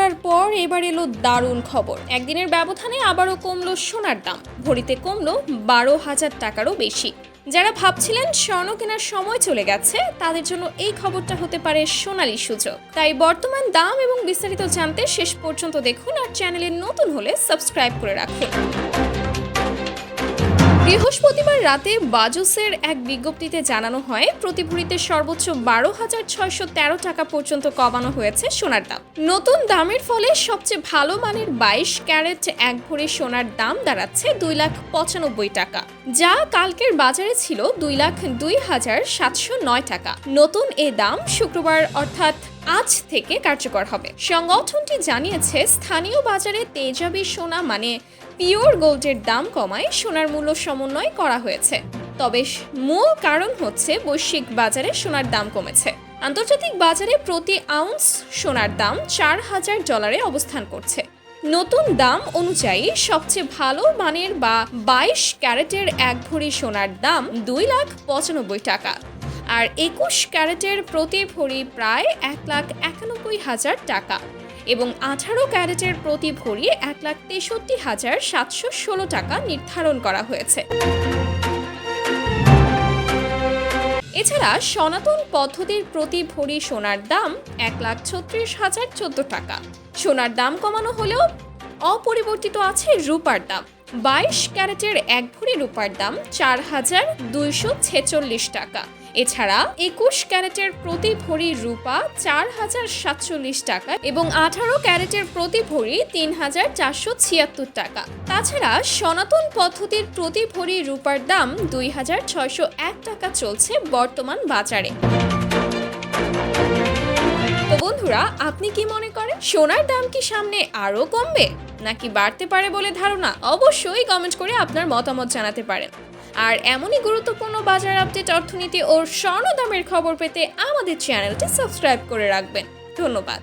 থাকার পর এবার এলো দারুণ খবর। একদিনের ব্যবধানে আবারও কমলো সোনার দাম, ভরিতে কমলো 12,000 টাকারও বেশি। যারা ভাবছিলেন স্বর্ণ কেনার সময় চলে গেছে, তাদের জন্য এই খবরটা হতে পারে সোনালী সুযোগ। তাই বর্তমান দাম এবং বিস্তারিত জানতে শেষ পর্যন্ত দেখুন, আর চ্যানেলে নতুন হলে সাবস্ক্রাইব করে রাখুন। বৃহস্পতিবার রাতে বাজুসের এক বিজ্ঞপ্তিতে জানানো হয়, প্রতি ভরিতে সর্বোচ্চ 12,613 টাকা পর্যন্ত কমানো হয়েছে সোনার দাম। নতুন দামের ফলে সবচেয়ে ভালো মানের 22 ক্যারেট এক ভরি সোনার দাম দাঁড়াচ্ছে 2,95,000 টাকা, যা কালকের বাজারে ছিল 2,02,709 টাকা। নতুন এ দাম শুক্রবার অর্থাৎ আজ থেকে কার্যকর হবে। সংগঠনটি জানিয়েছে, স্থানীয় বাজারে তেজাবি সোনা মানে পিওর গোল্ডের দাম কমায় সোনার মূল্য সমন্বয় করা হয়েছে। তবে মূল কারণ হচ্ছে বৈশ্বিক বাজারে সোনার দাম কমেছে। আন্তর্জাতিক বাজারে প্রতি আউন্স সোনার দাম $4,000 অবস্থান করছে। নতুন দাম অনুযায়ী সবচেয়ে ভালো মানের বা 22 ক্যারেটের এক ভরি সোনার দাম 2,95,000 টাকা, আর 21 ক্যারেটের প্রতি ভরি প্রায় 1,91,000 টাকা এবং 18 ক্যারেটের প্রতি ভরি 1,63,716 টাকা নির্ধারণ করা হয়েছে। এছাড়া সনাতন পদ্ধতির প্রতি ভরি সোনার দাম 1,36,014 টাকা। সোনার দাম কমানো হলেও অপরিবর্তিত আছে রূপার দাম। 22 ক্যারেটের এক ভরি রূপার দাম 4,246 টাকা। এছাড়া 21 ক্যারেটের প্রতি ভরি রূপা 4,047 টাকা এবং 18 ক্যারেটের প্রতি ভরি 3,476 টাকা। তাছাড়া সনাতন পদ্ধতির প্রতি ভরি রূপার দাম 2,601 টাকা চলছে বর্তমান বাজারে। তো বন্ধুরা, আপনি কি মনে করেন সোনার দাম কি সামনে আরো কমবে নাকি বাড়তে পারে বলে ধারণা? অবশ্যই কমেন্ট করে আপনার মতামত জানাতে পারেন। আর এমনই গুরুত্বপূর্ণ বাজার আপডেট, অর্থনীতি ও স্বর্ণ দামের খবর পেতে আমাদের চ্যানেলটি সাবস্ক্রাইব করে রাখবেন। ধন্যবাদ।